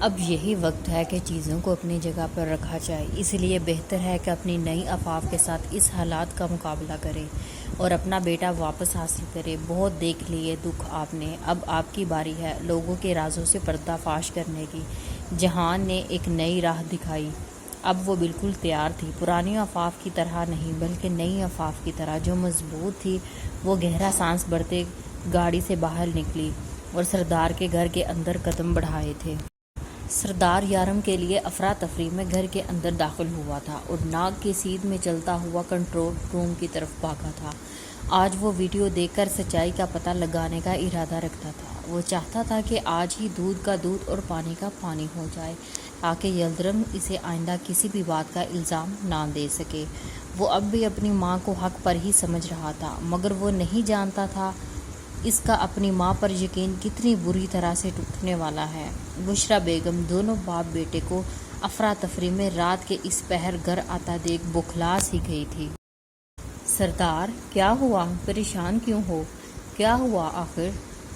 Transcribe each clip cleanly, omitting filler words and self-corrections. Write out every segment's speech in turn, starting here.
اب یہی وقت ہے کہ چیزوں کو اپنی جگہ پر رکھا جائے، اس لیے بہتر ہے کہ اپنی نئی افاف کے ساتھ اس حالات کا مقابلہ کرے اور اپنا بیٹا واپس حاصل کرے۔ بہت دیکھ لیے دکھ آپ نے، اب آپ کی باری ہے لوگوں کے رازوں سے پردہ فاش کرنے کی۔ جہان نے ایک نئی راہ دکھائی، اب وہ بالکل تیار تھی، پرانی افاف کی طرح نہیں بلکہ نئی افاف کی طرح جو مضبوط تھی۔ وہ گہرا سانس بھرتے گاڑی سے باہر نکلی اور سردار کے گھر کے اندر قدم بڑھائے تھے۔ سردار یارم کے لیے افراتفری میں گھر کے اندر داخل ہوا تھا اور ناک کی سیدھ میں چلتا ہوا کنٹرول روم کی طرف بھاگا تھا۔ آج وہ ویڈیو دیکھ کر سچائی کا پتہ لگانے کا ارادہ رکھتا تھا۔ وہ چاہتا تھا کہ آج ہی دودھ کا دودھ اور پانی کا پانی ہو جائے تاکہ یلدرم اسے آئندہ کسی بھی بات کا الزام نہ دے سکے۔ وہ اب بھی اپنی ماں کو حق پر ہی سمجھ رہا تھا، مگر وہ نہیں جانتا تھا اس کا اپنی ماں پر یقین کتنی بری طرح سے ٹوٹنے والا ہے۔ بشریٰ بیگم دونوں باپ بیٹے کو افراتفری میں رات کے اس پہر گھر آتا دیکھ بوکھلا سی گئی تھی۔ سردار کیا ہوا؟ پریشان کیوں ہو؟ کیا ہوا آخر؟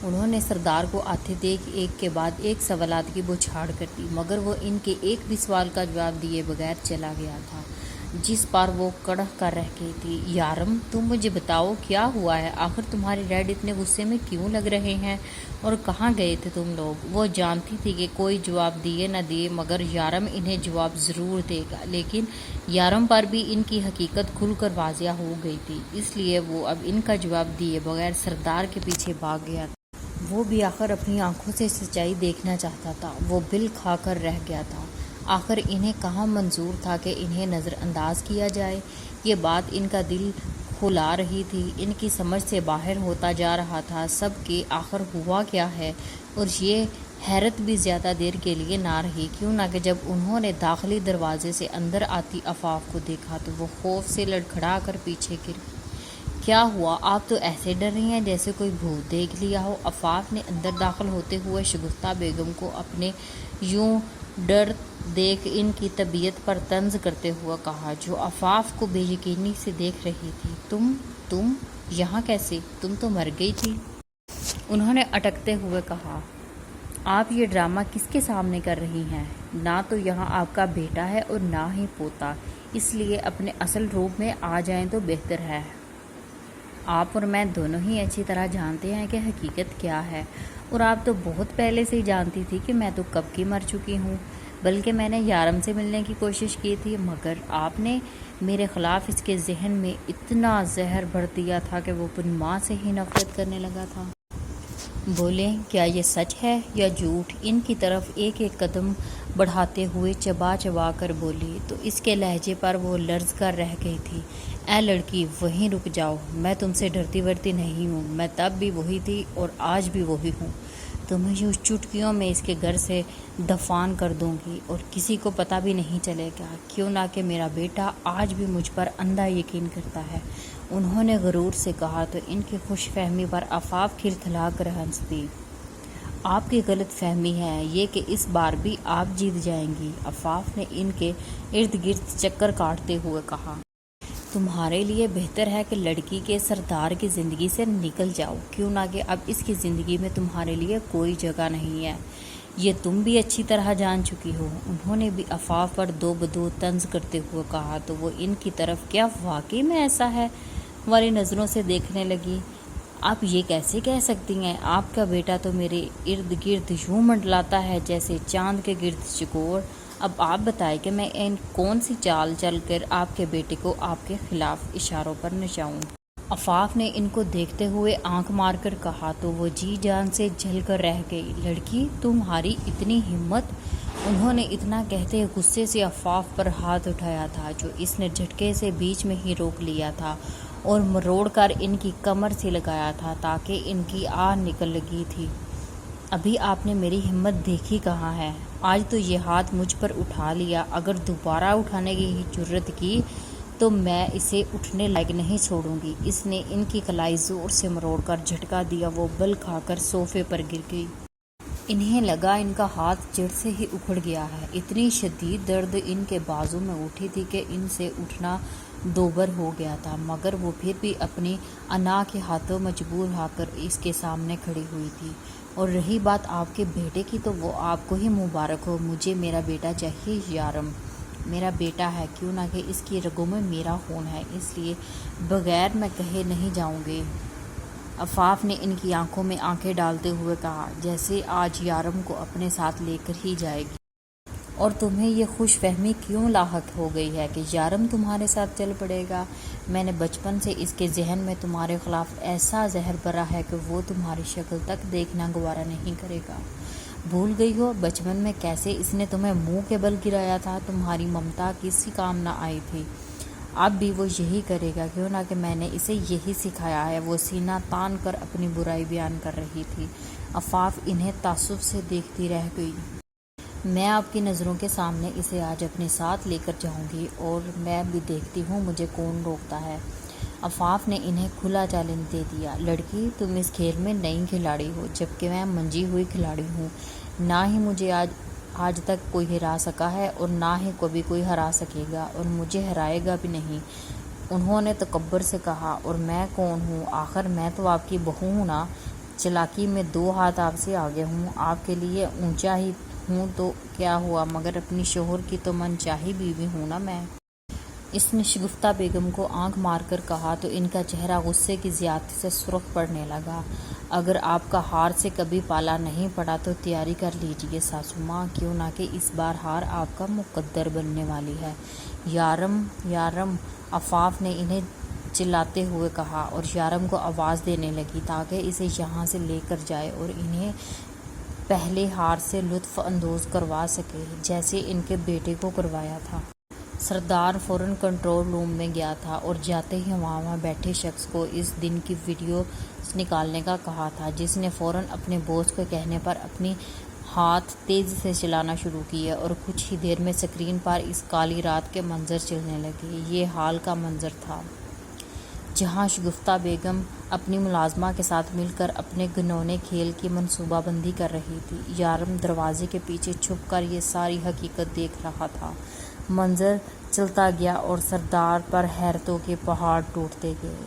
انہوں نے سردار کو آتے دیکھ ایک کے بعد ایک سوالات کی بوچھاڑ کر دی، مگر وہ ان کے ایک بھی سوال کا جواب دیے بغیر چلا گیا تھا، جس پر وہ کڑہ کر رہ گئی تھی۔ یارم تم مجھے بتاؤ کیا ہوا ہے؟ آخر تمہارے ڈیڈ اتنے غصے میں کیوں لگ رہے ہیں اور کہاں گئے تھے تم لوگ؟ وہ جانتی تھی کہ کوئی جواب دیے نہ دیے مگر یارم انہیں جواب ضرور دے گا، لیکن یارم پر بھی ان کی حقیقت کھل کر واضح ہو گئی تھی، اس لیے وہ اب ان کا جواب دیے بغیر سردار کے پیچھے بھاگ گیا تھا۔ وہ بھی آخر اپنی آنکھوں سے سچائی دیکھنا چاہتا تھا۔ وہ بل کھا کر رہ گیا تھا۔ آخر انہیں کہاں منظور تھا کہ انہیں نظر انداز کیا جائے؟ یہ بات ان کا دل کھلا رہی تھی، ان کی سمجھ سے باہر ہوتا جا رہا تھا سب کہ آخر ہوا کیا ہے۔ اور یہ حیرت بھی زیادہ دیر کے لیے نہ رہی، کیوں نہ کہ جب انہوں نے داخلی دروازے سے اندر آتی افاف کو دیکھا تو وہ خوف سے لڑکھڑا کر پیچھے گر گئی۔ کیا ہوا؟ آپ تو ایسے ڈر رہی ہیں جیسے کوئی بھوت دیکھ لیا ہو۔ افاف نے اندر داخل ہوتے ہوئے شگفتہ بیگم کو اپنے یوں ڈر دیکھ ان کی طبیعت پر طنز کرتے ہوئے کہا، جو افاف کو بے یقینی سے دیکھ رہی تھی۔ تم یہاں کیسے؟ تم تو مر گئی تھی۔ انہوں نے اٹکتے ہوئے کہا، آپ یہ ڈرامہ کس کے سامنے کر رہی ہیں؟ نہ تو یہاں آپ کا بیٹا ہے اور نہ ہی پوتا، اس لیے اپنے اصل روپ میں آ جائیں تو بہتر ہے۔ آپ اور میں دونوں ہی اچھی طرح جانتے ہیں کہ حقیقت کیا ہے، اور آپ تو بہت پہلے سے ہی جانتی تھی کہ میں تو کب کی مر چکی ہوں، بلکہ میں نے یارم سے ملنے کی کوشش کی تھی، مگر آپ نے میرے خلاف اس کے ذہن میں اتنا زہر بھر دیا تھا کہ وہ اپنی ماں سے ہی نفرت کرنے لگا تھا۔ بولیں کیا یہ سچ ہے یا جھوٹ؟ ان کی طرف ایک ایک قدم بڑھاتے ہوئے چبا چبا کر بولی تو اس کے لہجے پر وہ لرز کر رہ گئی تھی۔ اے لڑکی وہیں رک جاؤ، میں تم سے ڈرتی ورتی نہیں ہوں، میں تب بھی وہی تھی اور آج بھی وہی ہوں۔ تمہیں یوں چٹکیوں میں اس کے گھر سے دفان کر دوں گی اور کسی کو پتہ بھی نہیں چلے گا، کیوں نہ کہ میرا بیٹا آج بھی مجھ پر اندھا یقین کرتا ہے۔ انہوں نے غرور سے کہا تو ان کی خوش فہمی پر افاف کھلکھلا کر ہنس دی۔ آپ کی غلط فہمی ہے یہ کہ اس بار بھی آپ جیت جائیں گی، افاف نے ان کے ارد گرد چکر کاٹتے ہوئے کہا۔ تمہارے لیے بہتر ہے کہ لڑکی کے سردار کی زندگی سے نکل جاؤ، کیوں نہ کہ اب اس کی زندگی میں تمہارے لیے کوئی جگہ نہیں ہے، یہ تم بھی اچھی طرح جان چکی ہو۔ انہوں نے بھی افاف پر دو بدو طنز کرتے ہوئے کہا تو وہ ان کی طرف کیا واقعی میں ایسا ہے والی نظروں سے دیکھنے لگی۔ آپ یہ کیسے کہہ سکتی ہیں؟ آپ کا بیٹا تو میرے ارد گرد یوں منڈلاتا ہے جیسے چاند کے گرد چکور۔ اب آپ بتائیں کہ میں کون سی چال چل کر آپ کے بیٹے کو آپ کے خلاف اشاروں پر نچاؤں؟ افاف نے ان کو دیکھتے ہوئے آنکھ مار کر کہا تو وہ جی جان سے جل کر رہ گئی۔ لڑکی تمہاری اتنی ہمت! انہوں نے اتنا کہتے غصے سے افاف پر ہاتھ اٹھایا تھا جو اس نے جھٹکے سے بیچ میں ہی روک لیا تھا اور مروڑ کر ان کی کمر سے لگایا تھا تاکہ ان کی آہ نکل لگی تھی۔ ابھی آپ نے میری ہمت دیکھی کہاں ہے؟ آج تو یہ ہاتھ مجھ پر اٹھا لیا، اگر دوبارہ اٹھانے کی جرت کی تو میں اسے اٹھنے لائق نہیں چھوڑوں گی۔ اس نے ان کی کلائی زور سے مروڑ کر جھٹکا دیا، وہ بل کھا کر صوفے پر گر گئی۔ انہیں لگا ان کا ہاتھ جڑ سے ہی اکھڑ گیا ہے، اتنی شدید درد ان کے بازو میں اٹھی تھی کہ ان سے اٹھنا دوبر ہو گیا تھا، مگر وہ پھر بھی اپنی انا کے ہاتھوں مجبور ہو کر اس کے سامنے کھڑی ہوئی تھی۔ اور رہی بات آپ کے بیٹے کی تو وہ آپ کو ہی مبارک ہو، مجھے میرا بیٹا چاہیے یارم، میرا بیٹا ہے، کیوں نہ کہ اس کی رگوں میں میرا خون ہے، اس لیے بغیر میں کہے نہیں جاؤں گے۔ عفاف نے ان کی آنکھوں میں آنکھیں ڈالتے ہوئے کہا، جیسے آج یارم کو اپنے ساتھ لے کر ہی جائے گی۔ اور تمہیں یہ خوش فہمی کیوں لاحق ہو گئی ہے کہ یارم تمہارے ساتھ چل پڑے گا؟ میں نے بچپن سے اس کے ذہن میں تمہارے خلاف ایسا زہر بھرا ہے کہ وہ تمہاری شکل تک دیکھنا گوارا نہیں کرے گا۔ بھول گئی ہو بچپن میں کیسے اس نے تمہیں منہ کے بل گرایا تھا؟ تمہاری ممتا کسی کام نہ آئی تھی، اب بھی وہ یہی کرے گا، کیوں نہ کہ میں نے اسے یہی سکھایا ہے۔ وہ سینہ تان کر اپنی برائی بیان کر رہی تھی۔ عفاف انہیں تعصب سے دیکھتی رہ گئی۔ میں آپ کی نظروں کے سامنے اسے آج اپنے ساتھ لے کر جاؤں گی، اور میں بھی دیکھتی ہوں مجھے کون روکتا ہے۔ عفاف نے انہیں کھلا چیلنج دے دیا، لڑکی تم اس کھیل میں نئی کھلاڑی ہو، جبکہ میں منجھی ہوئی کھلاڑی ہوں۔ نہ ہی مجھے آج تک کوئی ہرا سکا ہے، اور نہ ہی کبھی کوئی ہرا سکے گا، اور مجھے ہرائے گا بھی نہیں۔ انہوں نے تکبر سے کہا، اور میں کون ہوں؟ آخر میں تو آپ کی بہو ہوں نا۔ چالاکی میں 2 ہاتھ آپ سے آگے ہوں، آپ کے لیے اونچا ہی ہوں تو کیا ہوا، مگر اپنی شوہر کی تو من چاہی بیوی ہوں نا میں۔ اس نے شگفتہ بیگم کو آنکھ مار کر کہا تو ان کا چہرہ غصے کی زیادتی سے سرخ پڑنے لگا۔ اگر آپ کا ہار سے کبھی پالا نہیں پڑا تو تیاری کر لیجیے ساسو ماں، کیوں نہ کہ اس بار ہار آپ کا مقدر بننے والی ہے۔ یارم یارم، عفاف نے انہیں چلاتے ہوئے کہا، اور یارم کو آواز دینے لگی تاکہ اسے یہاں سے لے کر جائے اور انہیں پہلے ہار سے لطف اندوز کروا سکے، جیسے ان کے بیٹے کو کروایا تھا۔ سردار فوراً کنٹرول روم میں گیا تھا اور جاتے ہی وہاں بیٹھے شخص کو اس دن کی ویڈیو نکالنے کا کہا تھا، جس نے فوراً اپنے باس کے کہنے پر اپنی ہاتھ تیزی سے چلانا شروع کیے، اور کچھ ہی دیر میں اسکرین پر اس کالی رات کے منظر چلنے لگے۔ یہ حال کا منظر تھا جہاں شگفتہ بیگم اپنی ملازمہ کے ساتھ مل کر اپنے گھنونے کھیل کی منصوبہ بندی کر رہی تھی۔ یارم دروازے کے پیچھے چھپ کر یہ ساری حقیقت دیکھ رہا تھا۔ منظر چلتا گیا اور سردار پر حیرتوں کے پہاڑ ٹوٹتے گئے۔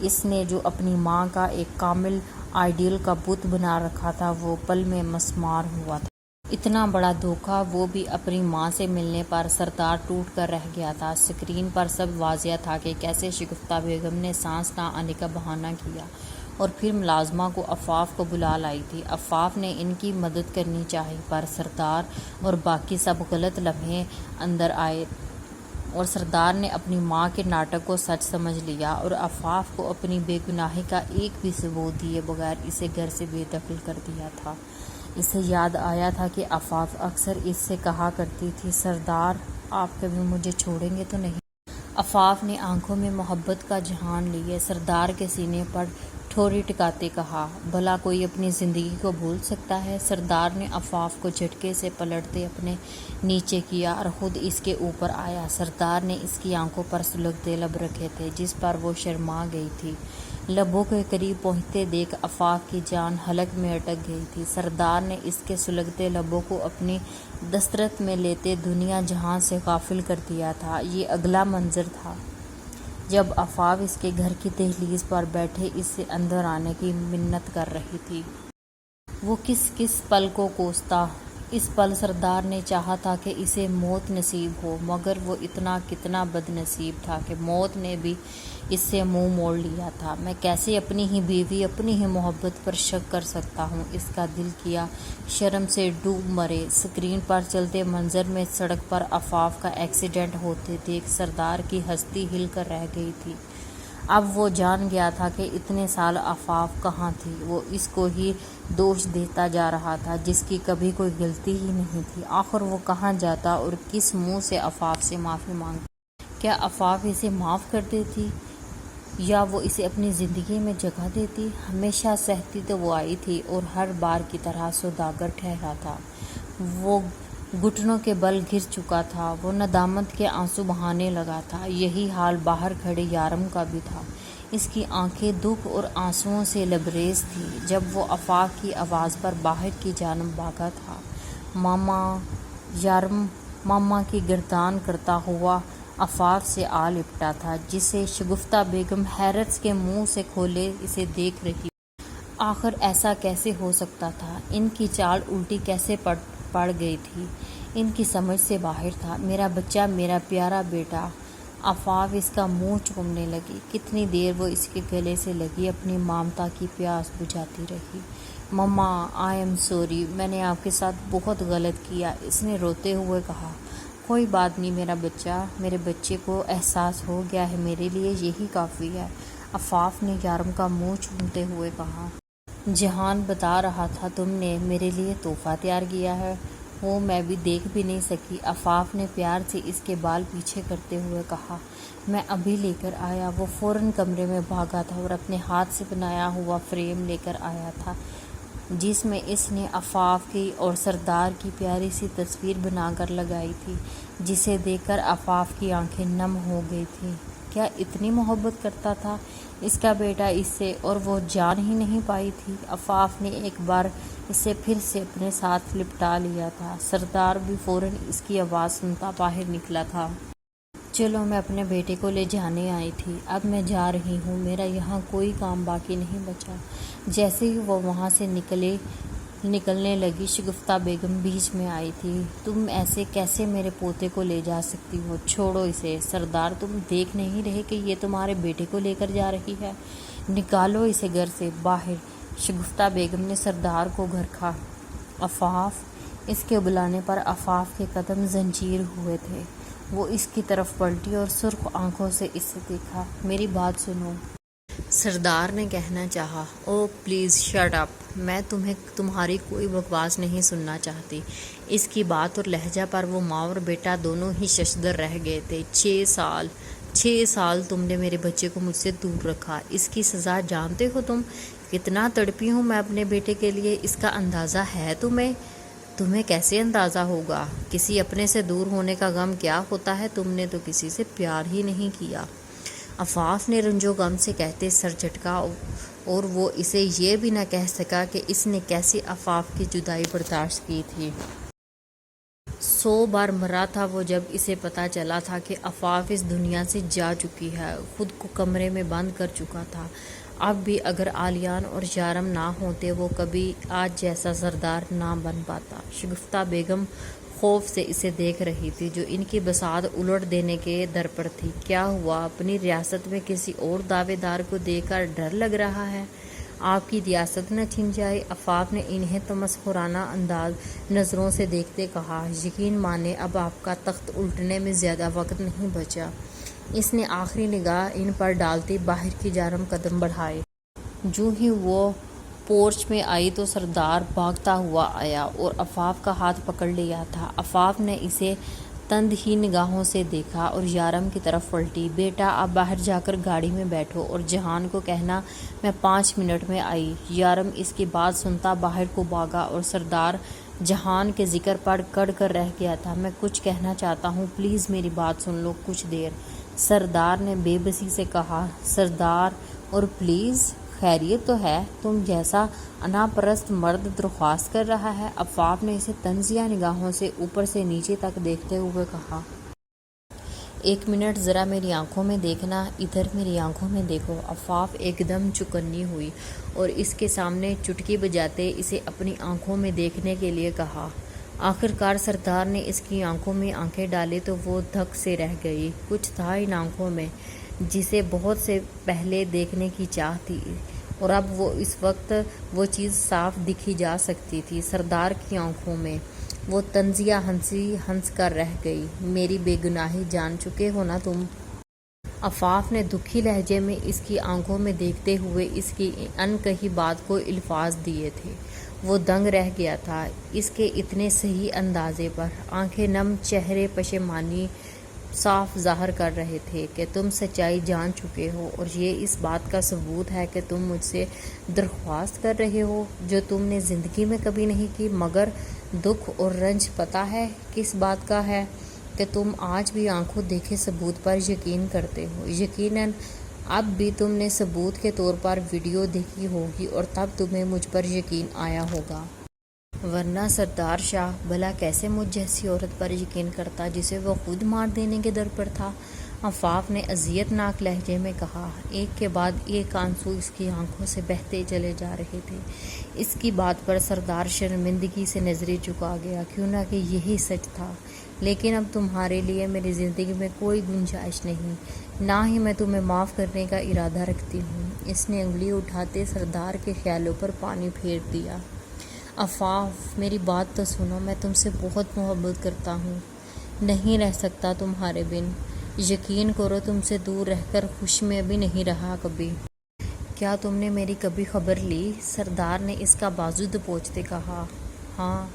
اس نے جو اپنی ماں کا ایک کامل آئیڈیل کا بت بنا رکھا تھا وہ پل میں مسمار ہوا تھا۔ اتنا بڑا دھوکہ، وہ بھی اپنی ماں سے ملنے پر۔ سردار ٹوٹ کر رہ گیا تھا۔ اسکرین پر سب واضح تھا کہ کیسے شگفتہ بیگم نے سانس نہ آنے کا بہانہ کیا اور پھر ملازمہ کو عفاف کو بلا لائی تھی۔ عفاف نے ان کی مدد کرنی چاہی، پر سردار اور باقی سب غلط لمحے اندر آئے، اور سردار نے اپنی ماں کے ناٹک کو سچ سمجھ لیا اور عفاف کو اپنی بے گناہی کا ایک بھی ثبوت دیے بغیر اسے گھر سے بے دخل کر دیا تھا۔ اسے یاد آیا تھا کہ عفاف اکثر اس سے کہا کرتی تھی، سردار آپ کبھی مجھے چھوڑیں گے تو نہیں؟ عفاف نے آنکھوں میں محبت کا جہان لیے سردار کے سینے پر ٹھوری ٹکاتے کہا، بھلا کوئی اپنی زندگی کو بھول سکتا ہے؟ سردار نے عفاف کو جھٹکے سے پلٹتے اپنے نیچے کیا اور خود اس کے اوپر آیا۔ سردار نے اس کی آنکھوں پر سلگتے لب رکھے تھے جس پر وہ شرما گئی تھی۔ لبوں کے قریب پہنچتے دیکھ عفاف کی جان حلق میں اٹک گئی تھی۔ سردار نے اس کے سلگتے لبوں کو اپنی دسترس میں لیتے دنیا جہاں سے غافل کر دیا تھا۔ یہ اگلا منظر تھا جب عفاف اس کے گھر کی دہلیز پر بیٹھے اس سے اندر آنے کی منت کر رہی تھی۔ وہ کس کس پل کو کوستا۔ اس پل سردار نے چاہا تھا کہ اسے موت نصیب ہو، مگر وہ اتنا کتنا بد نصیب تھا کہ موت نے بھی اس سے منہ موڑ لیا تھا۔ میں کیسے اپنی ہی بیوی، اپنی ہی محبت پر شک کر سکتا ہوں؟ اس کا دل کیا شرم سے ڈوب مرے۔ اسکرین پر چلتے منظر میں سڑک پر عفاف کا ایکسیڈنٹ ہوتے دیکھ سردار کی ہستی ہل کر رہ گئی تھی۔ اب وہ جان گیا تھا کہ اتنے سال عفاف کہاں تھی۔ وہ اس کو ہی دوش دیتا جا رہا تھا جس کی کبھی کوئی غلطی ہی نہیں تھی۔ آخر وہ کہاں جاتا اور کس منہ سے عفاف سے معافی مانگتا؟ کیا عفاف اسے معاف کر دیتی یا وہ اسے اپنی زندگی میں جگہ دیتی؟ ہمیشہ سہتی تو وہ آئی تھی اور ہر بار کی طرح سوداگر ٹھہرا تھا۔ وہ گھٹنوں کے بل گر چکا تھا، وہ ندامت کے آنسو بہانے لگا تھا۔ یہی حال باہر کھڑے یارم کا بھی تھا۔ اس کی آنکھیں دکھ اور آنسوؤں سے لبریز تھیں جب وہ عفاف کی آواز پر باہر کی جانب بھاگا تھا۔ ماما! یارم ماما کی گردان کرتا ہوا عفاف سے آ لپٹا تھا، جسے شگفتہ بیگم حیرت کے منہ سے کھولے اسے دیکھ رہی۔ آخر ایسا کیسے ہو سکتا تھا؟ ان کی چال الٹی کیسے پڑ گئی تھی؟ ان کی سمجھ سے باہر تھا۔ میرا بچہ، میرا پیارا بیٹا۔ عفاف اس کا منہ چومنے لگی۔ کتنی دیر وہ اس کے گلے سے لگی اپنی ممتا کی پیاس بجھاتی رہی۔ مما، آئی ایم سوری، میں نے آپ کے ساتھ بہت غلط کیا، اس نے روتے ہوئے کہا۔ کوئی بات نہیں میرا بچہ، میرے بچے کو احساس ہو گیا ہے، میرے لیے یہی کافی ہے، عفاف نے یارم کا منہ چومتے ہوئے کہا۔ جہان بتا رہا تھا تم نے میرے لیے تحفہ تیار کیا ہے، وہ میں بھی دیکھ بھی نہیں سکی، عفاف نے پیار سے اس کے بال پیچھے کرتے ہوئے کہا۔ میں ابھی لے کر آیا۔ وہ فوراً کمرے میں بھاگا تھا اور اپنے ہاتھ سے بنایا ہوا فریم لے کر آیا تھا جس میں اس نے عفاف کی اور سردار کی پیاری سی تصویر بنا کر لگائی تھی، جسے دیکھ کر عفاف کی آنکھیں نم ہو گئی تھیں۔ کیا اتنی محبت کرتا تھا اس کا بیٹا اس سے، اور وہ جان ہی نہیں پائی تھی؟ عفاف نے ایک بار اسے پھر سے اپنے ساتھ لپٹا لیا تھا۔ سردار بھی فوراً اس کی آواز سنتا باہر نکلا تھا۔ چلو، میں اپنے بیٹے کو لے جانے آئی تھی، اب میں جا رہی ہوں، میرا یہاں کوئی کام باقی نہیں بچا۔ جیسے ہی وہ وہاں سے نکلنے لگی، شگفتہ بیگم بیچ میں آئی تھی۔ تم ایسے کیسے میرے پوتے کو لے جا سکتی ہو؟ چھوڑو اسے۔ سردار، تم دیکھ نہیں رہے کہ یہ تمہارے بیٹے کو لے کر جا رہی ہے؟ نکالو اسے گھر سے باہر۔ شگفتہ بیگم نے سردار کو گھرکا۔ عفاف، اس کے بلانے پر عفاف کے قدم زنجیر ہوئے تھے۔ وہ اس کی طرف پلٹی اور سرخ آنکھوں سے اسے دیکھا۔ میری بات سنو، سردار نے کہنا چاہا۔ او پلیز شٹ اپ، میں تمہاری کوئی بکواس نہیں سننا چاہتی۔ اس کی بات اور لہجہ پر وہ ماں اور بیٹا دونوں ہی ششدر رہ گئے تھے۔ 6 سال تم نے میرے بچے کو مجھ سے دور رکھا، اس کی سزا جانتے ہو تم؟ کتنا تڑپی ہوں میں اپنے بیٹے کے لیے، اس کا اندازہ ہے تمہیں؟ تمہیں کیسے اندازہ ہوگا؟ کسی اپنے سے دور ہونے کا غم کیا ہوتا ہے؟ تم نے تو کسی سے پیار ہی نہیں کیا۔ عفاف نے رنجو غم سے کہتے سر جھٹکا، اور وہ اسے یہ بھی نہ کہہ سکا کہ اس نے کیسی عفاف کی جدائی برداشت کی تھی۔ 100 بار مرا تھا وہ جب اسے پتہ چلا تھا کہ عفاف اس دنیا سے جا چکی ہے، خود کو کمرے میں بند کر چکا تھا۔ اب بھی اگر آلیان اور یارم نہ ہوتے، وہ کبھی آج جیسا سردار نہ بن پاتا۔ شگفتہ بیگم خوف سے اسے دیکھ رہی تھی جو ان کی بساط الٹ دینے کے در پر تھی۔ کیا ہوا؟ اپنی ریاست میں کسی اور دعوے دار کو دیکھ کر ڈر لگ رہا ہے؟ آپ کی ریاست نہ چھن جائے؟ عفاف نے انہیں تمسخرانہ نظروں سے دیکھتے کہا۔ یقین مانیں اب آپ کا تخت الٹنے میں زیادہ وقت نہیں بچا۔ اس نے آخری نگاہ ان پر ڈالتی باہر کی جانب قدم بڑھائے۔ جو ہی وہ پورچ میں آئی تو سردار بھاگتا ہوا آیا اور عفاف کا ہاتھ پکڑ لیا تھا۔ عفاف نے اسے تند ہی نگاہوں سے دیکھا اور یارم کی طرف پلٹی۔ بیٹا، اب باہر جا کر گاڑی میں بیٹھو اور جہان کو کہنا میں 5 منٹ میں آئی۔ یارم اس کی بات سنتا باہر کو بھاگا اور سردار جہان کے ذکر پر کڑ کر رہ گیا تھا۔ میں کچھ کہنا چاہتا ہوں، پلیز میری بات سن لو کچھ دیر، سردار نے بے بسی سے کہا۔ سردار، اور پلیز؟ خیریت تو ہے؟ تم جیسا انا پرست مرد درخواست کر رہا ہے؟ عفاف نے اسے طنزیہ نگاہوں سے اوپر سے نیچے تک دیکھتے ہوئے کہا۔ 1 منٹ ذرا میری آنکھوں میں دیکھنا، ادھر میری آنکھوں میں دیکھو۔ عفاف ایک دم چوکنی ہوئی اور اس کے سامنے چٹکی بجاتے اسے اپنی آنکھوں میں دیکھنے کے لیے کہا۔ آخرکار سردار نے اس کی آنکھوں میں آنکھیں ڈالی تو وہ دھک سے رہ گئی۔ کچھ تھا ان آنکھوں میں جسے بہت سے پہلے دیکھنے کی چاہ تھی، اور اب وہ اس وقت وہ چیز صاف دیکھی جا سکتی تھی۔ سردار کی آنکھوں میں وہ طنزیہ ہنسی ہنس کر رہ گئی۔ میری بے گناہی جان چکے ہو نا تم؟ عفاف نے دکھی لہجے میں اس کی آنکھوں میں دیکھتے ہوئے اس کی ان کہی بات کو الفاظ دیے تھے۔ وہ دنگ رہ گیا تھا اس کے اتنے صحیح اندازے پر۔ آنکھیں نم، چہرے پشیمانی صاف ظاہر کر رہے تھے کہ تم سچائی جان چکے ہو، اور یہ اس بات کا ثبوت ہے کہ تم مجھ سے درخواست کر رہے ہو جو تم نے زندگی میں کبھی نہیں کی۔ مگر دکھ اور رنج پتہ ہے کس بات کا ہے؟ کہ تم آج بھی آنکھوں دیکھے ثبوت پر یقین کرتے ہو۔ یقیناً اب بھی تم نے ثبوت کے طور پر ویڈیو دیکھی ہوگی اور تب تمہیں مجھ پر یقین آیا ہوگا۔ ورنہ سردار شاہ بھلا کیسے مجھ جیسی عورت پر یقین کرتا جسے وہ خود مار دینے کے در پر تھا؟ آفاق نے اذیت ناک لہجے میں کہا۔ ایک کے بعد ایک آنسو اس کی آنکھوں سے بہتے چلے جا رہے تھے۔ اس کی بات پر سردار شرمندگی سے نظریں جھکا گیا، کیوں نہ کہ یہی سچ تھا۔ لیکن اب تمہارے لیے میری زندگی میں کوئی گنجائش نہیں، نہ ہی میں تمہیں معاف کرنے کا ارادہ رکھتی ہوں۔ اس نے انگلی اٹھاتے سردار کے خیالوں پر پانی پھیر دیا۔ آفاق، میری بات تو سنو، میں تم سے بہت محبت کرتا ہوں، نہیں رہ سکتا تمہارے بن۔ یقین کرو، تم سے دور رہ کر خوش میں بھی نہیں رہا کبھی۔ کیا تم نے میری کبھی خبر لی؟ سردار نے اس کا بازو دبوچتے کہا۔ ہاں،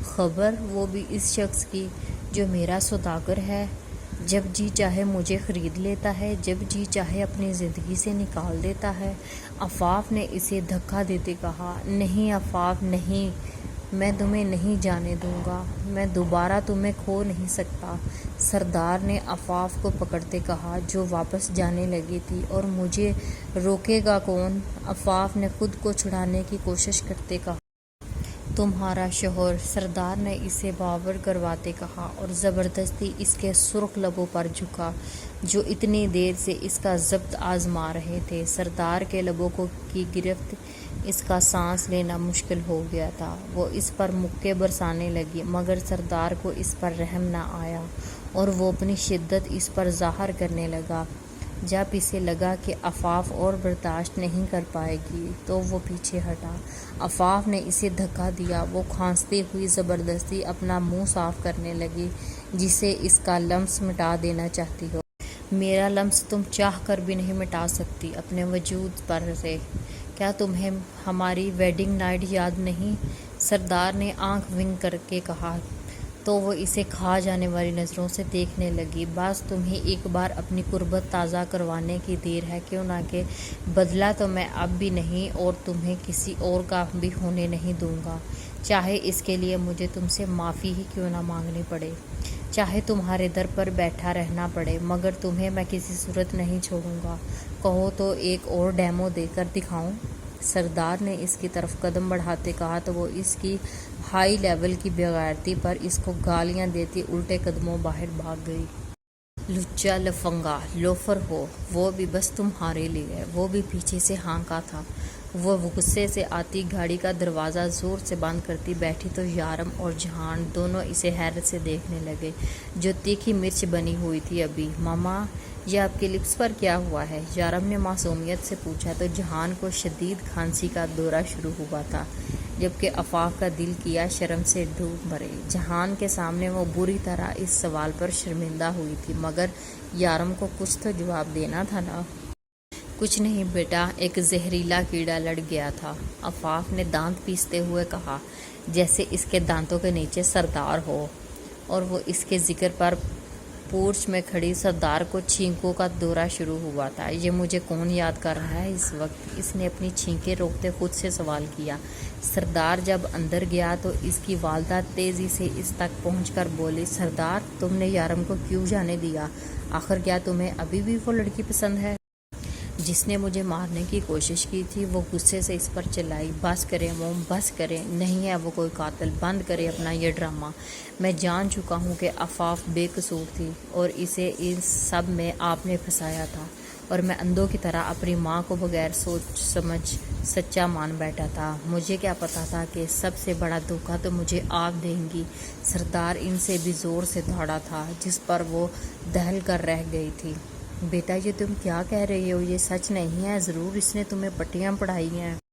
خبر، وہ بھی اس شخص کی جو میرا سوداگر ہے، جب جی چاہے مجھے خرید لیتا ہے، جب جی چاہے اپنی زندگی سے نکال دیتا ہے۔ آفاق نے اسے دھکا دیتے کہا۔ نہیں آفاق، نہیں، میں تمہیں نہیں جانے دوں گا، میں دوبارہ تمہیں کھو نہیں سکتا۔ سردار نے آفاق کو پکڑتے کہا، جو واپس جانے لگی تھی۔ اور مجھے روکے گا کون؟ آفاق نے خود کو چھڑانے کی کوشش کرتے کہا۔ تمہارا شوہر، سردار نے اسے باور کرواتے کہا، اور زبردستی اس کے سرخ لبوں پر جھکا، جو اتنی دیر سے اس کا ضبط آزما رہے تھے۔ سردار کے لبوں کی گرفت اس کا سانس لینا مشکل ہو گیا تھا۔ وہ اس پر مکے برسانے لگی، مگر سردار کو اس پر رحم نہ آیا، اور وہ اپنی شدت اس پر ظاہر کرنے لگا۔ جب اسے لگا کہ آفاق اور برداشت نہیں کر پائے گی تو وہ پیچھے ہٹا۔ آفاق نے اسے دھکا دیا۔ وہ کھانستی ہوئی زبردستی اپنا منہ صاف کرنے لگی، جسے اس کا لمس مٹا دینا چاہتی ہو۔ میرا لمس تم چاہ کر بھی نہیں مٹا سکتی اپنے وجود پر سے۔ کیا تمہیں ہماری ویڈنگ نائٹ یاد نہیں؟ سردار نے آنکھ ونگ کر کے کہا، تو وہ اسے کھا جانے والی نظروں سے دیکھنے لگی۔ بس تمہیں ایک بار اپنی قربت تازہ کروانے کی دیر ہے، کیوں نہ کہ بدلہ تو میں اب بھی نہیں اور تمہیں کسی اور کا بھی ہونے نہیں دوں گا، چاہے اس کے لیے مجھے تم سے معافی ہی کیوں نہ مانگنی پڑے، چاہے تمہارے در پر بیٹھا رہنا پڑے، مگر تمہیں میں کسی صورت نہیں چھوڑوں گا۔ کہو تو ایک اور ڈیمو دے کر دکھاؤں؟ سردار نے اس کی طرف قدم بڑھاتے کہا تو وہ اس کی ہائی لیول کی بے غیرتی پر اس کو گالیاں دیتی الٹے قدموں باہر بھاگ گئی۔ لچا، لفنگا، لوفر ہو، وہ بھی بس تمہارے لیے۔ وہ بھی پیچھے سے ہانکا تھا۔ وہ غصے سے آتی گاڑی کا دروازہ زور سے بند کرتی بیٹھی تو یارم اور جہان دونوں اسے حیرت سے دیکھنے لگے، جو تیکھی مرچ بنی ہوئی تھی ابھی۔ ماما، یہ آپ کے لپس پر کیا ہوا ہے؟ یارم نے معصومیت سے پوچھا تو جہان کو شدید کھانسی کا دورہ شروع ہوا تھا، جبکہ آفاق کا دل کیا شرم سے ڈوب مرے۔ جہان کے سامنے وہ بری طرح اس سوال پر شرمندہ ہوئی تھی، مگر یارم کو کچھ تو جواب دینا تھا نا۔ کچھ نہیں بیٹا، ایک زہریلا کیڑا لڑ گیا تھا، آفاق نے دانت پیستے ہوئے کہا، جیسے اس کے دانتوں کے نیچے سردار ہو۔ اور وہ اس کے ذکر پر پورچ میں کھڑی سردار کو چھینکوں کا دورہ شروع ہوا تھا۔ یہ مجھے کون یاد کر رہا ہے اس وقت؟ اس نے اپنی چھینکیں روکتے خود سے سوال کیا۔ سردار جب اندر گیا تو اس کی والدہ تیزی سے اس تک پہنچ کر بولی، سردار، تم نے یارم کو کیوں جانے دیا؟ آخر کیا تمہیں ابھی بھی وہ لڑکی پسند ہے جس نے مجھے مارنے کی کوشش کی تھی؟ وہ غصے سے اس پر چلائی۔ بس کریں موم، بس کریں، نہیں ہے وہ کوئی قاتل، بند کریں اپنا یہ ڈرامہ۔ میں جان چکا ہوں کہ آفاق بے قصور تھی اور اسے ان سب میں آپ نے پھنسایا تھا، اور میں اندھوں کی طرح اپنی ماں کو بغیر سوچ سمجھ سچا مان بیٹھا تھا۔ مجھے کیا پتا تھا کہ سب سے بڑا دھوکہ تو مجھے آپ دیں گی۔ سردار ان سے بھی زور سے دوڑا تھا، جس پر وہ دہل کر رہ گئی تھی۔ بیٹا، یہ تم کیا کہہ رہے ہو؟ یہ سچ نہیں ہے، ضرور اس نے تمہیں پٹیاں پڑھائی ہیں۔